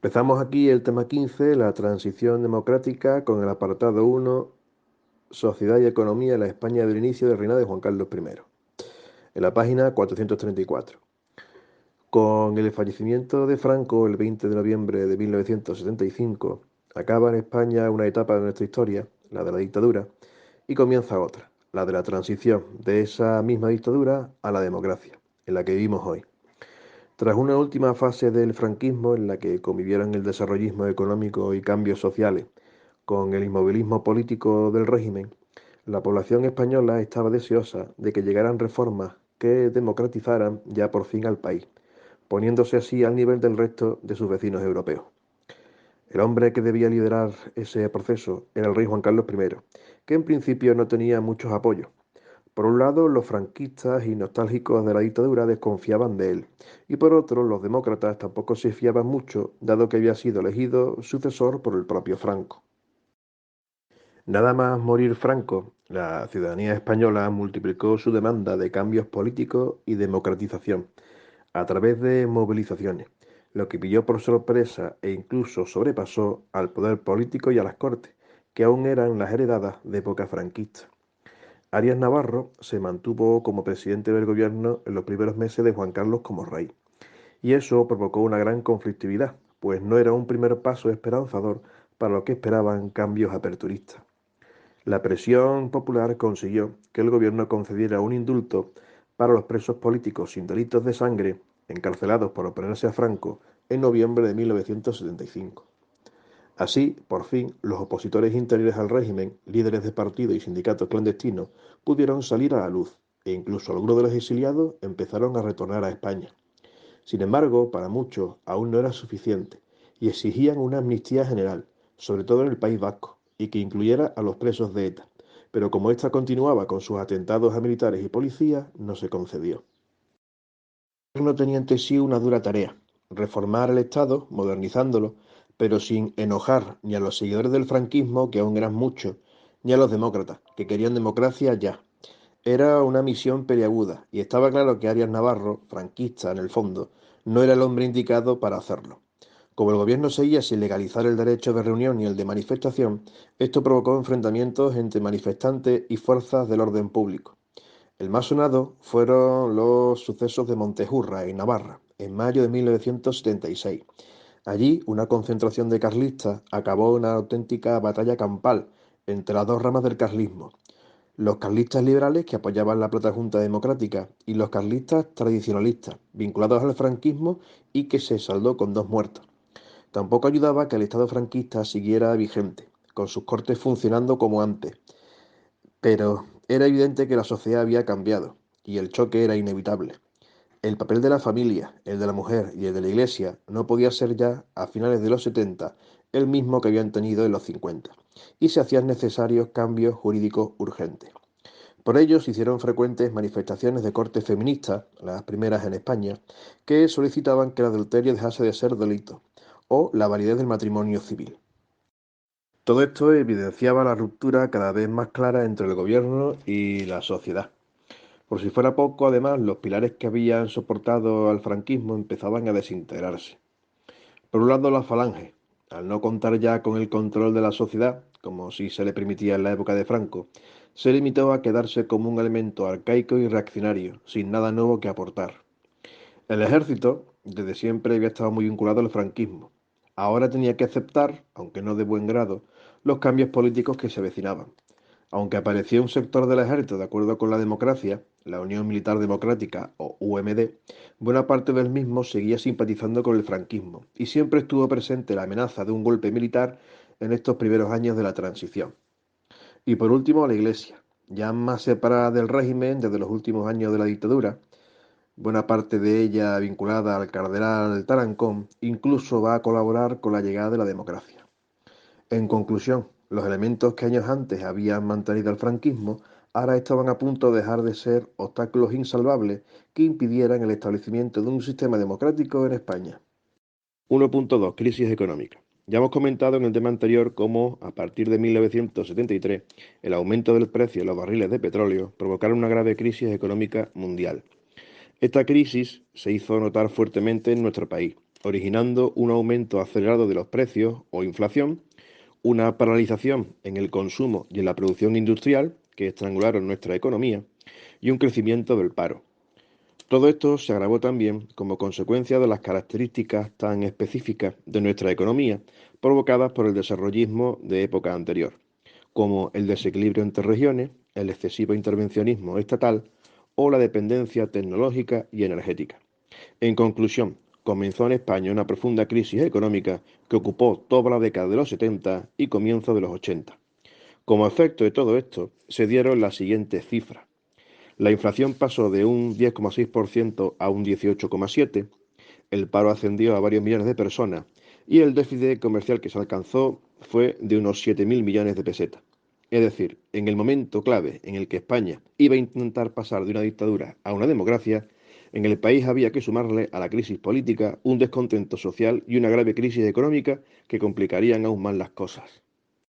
Empezamos aquí el tema 15, la transición democrática, con el apartado 1, Sociedad y Economía en la España del inicio del reinado de Juan Carlos I, en la página 434. Con el fallecimiento de Franco el 20 de noviembre de 1975, acaba en España una etapa de nuestra historia, la de la dictadura, y comienza otra, la de la transición de esa misma dictadura a la democracia, en la que vivimos hoy. Tras una última fase del franquismo en la que convivieron el desarrollismo económico y cambios sociales con el inmovilismo político del régimen, la población española estaba deseosa de que llegaran reformas que democratizaran ya por fin al país, poniéndose así al nivel del resto de sus vecinos europeos. El hombre que debía liderar ese proceso era el rey Juan Carlos I, que en principio no tenía muchos apoyos. Por un lado, los franquistas y nostálgicos de la dictadura desconfiaban de él, y por otro, los demócratas tampoco se fiaban mucho, dado que había sido elegido sucesor por el propio Franco. Nada más morir Franco, la ciudadanía española multiplicó su demanda de cambios políticos y democratización a través de movilizaciones, lo que pilló por sorpresa e incluso sobrepasó al poder político y a las cortes, que aún eran las heredadas de época franquista. Arias Navarro se mantuvo como presidente del gobierno en los primeros meses de Juan Carlos como rey, y eso provocó una gran conflictividad, pues no era un primer paso esperanzador para lo que esperaban cambios aperturistas. La presión popular consiguió que el gobierno concediera un indulto para los presos políticos sin delitos de sangre encarcelados por oponerse a Franco en noviembre de 1975. Así, por fin, los opositores interiores al régimen, líderes de partido y sindicatos clandestinos, pudieron salir a la luz, e incluso algunos de los exiliados empezaron a retornar a España. Sin embargo, para muchos aún no era suficiente, y exigían una amnistía general, sobre todo en el País Vasco, y que incluyera a los presos de ETA. Pero como ésta continuaba con sus atentados a militares y policías, no se concedió. El gobierno tenía ante sí una dura tarea: reformar el Estado, modernizándolo, pero sin enojar ni a los seguidores del franquismo, que aún eran muchos, ni a los demócratas, que querían democracia ya. Era una misión peliaguda, y estaba claro que Arias Navarro, franquista en el fondo, no era el hombre indicado para hacerlo. Como el gobierno seguía sin legalizar el derecho de reunión y el de manifestación, esto provocó enfrentamientos entre manifestantes y fuerzas del orden público. El más sonado fueron los sucesos de Montejurra, en Navarra, en mayo de 1976. Allí, una concentración de carlistas acabó en una auténtica batalla campal entre las dos ramas del carlismo: los carlistas liberales, que apoyaban la Plata Junta Democrática, y los carlistas tradicionalistas, vinculados al franquismo, y que se saldó con 2 muertos. Tampoco ayudaba que el Estado franquista siguiera vigente, con sus cortes funcionando como antes, pero era evidente que la sociedad había cambiado, y el choque era inevitable. El papel de la familia, el de la mujer y el de la Iglesia no podía ser ya, a finales de los 70, el mismo que habían tenido en los 50, y se hacían necesarios cambios jurídicos urgentes. Por ello se hicieron frecuentes manifestaciones de corte feminista, las primeras en España, que solicitaban que el adulterio dejase de ser delito, o la validez del matrimonio civil. Todo esto evidenciaba la ruptura cada vez más clara entre el gobierno y la sociedad. Por si fuera poco, además, los pilares que habían soportado al franquismo empezaban a desintegrarse. Por un lado, la Falange, al no contar ya con el control de la sociedad, como si se le permitía en la época de Franco, se limitó a quedarse como un elemento arcaico y reaccionario, sin nada nuevo que aportar. El ejército, desde siempre, había estado muy vinculado al franquismo. Ahora tenía que aceptar, aunque no de buen grado, los cambios políticos que se avecinaban. Aunque apareció un sector del ejército de acuerdo con la democracia, la Unión Militar Democrática o UMD, buena parte del mismo seguía simpatizando con el franquismo, y siempre estuvo presente la amenaza de un golpe militar en estos primeros años de la transición. Y por último, la Iglesia, ya más separada del régimen desde los últimos años de la dictadura, buena parte de ella vinculada al cardenal Tarancón, incluso va a colaborar con la llegada de la democracia. En conclusión, los elementos que años antes habían mantenido el franquismo ahora estaban a punto de dejar de ser obstáculos insalvables que impidieran el establecimiento de un sistema democrático en España. 1.2. Crisis económica. Ya hemos comentado en el tema anterior cómo, a partir de 1973, el aumento del precio de los barriles de petróleo provocaron una grave crisis económica mundial. Esta crisis se hizo notar fuertemente en nuestro país, originando un aumento acelerado de los precios o inflación, una paralización en el consumo y en la producción industrial que estrangularon nuestra economía y un crecimiento del paro. Todo esto se agravó también como consecuencia de las características tan específicas de nuestra economía provocadas por el desarrollismo de época anterior, como el desequilibrio entre regiones, el excesivo intervencionismo estatal o la dependencia tecnológica y energética. En conclusión, comenzó en España una profunda crisis económica que ocupó toda la década de los 70 y comienzo de los 80. Como efecto de todo esto, se dieron las siguientes cifras. La inflación pasó de un 10,6% a un 18,7%, el paro ascendió a varios millones de personas y el déficit comercial que se alcanzó fue de unos 7.000 millones de pesetas. Es decir, en el momento clave en el que España iba a intentar pasar de una dictadura a una democracia, en el país había que sumarle a la crisis política un descontento social y una grave crisis económica que complicarían aún más las cosas.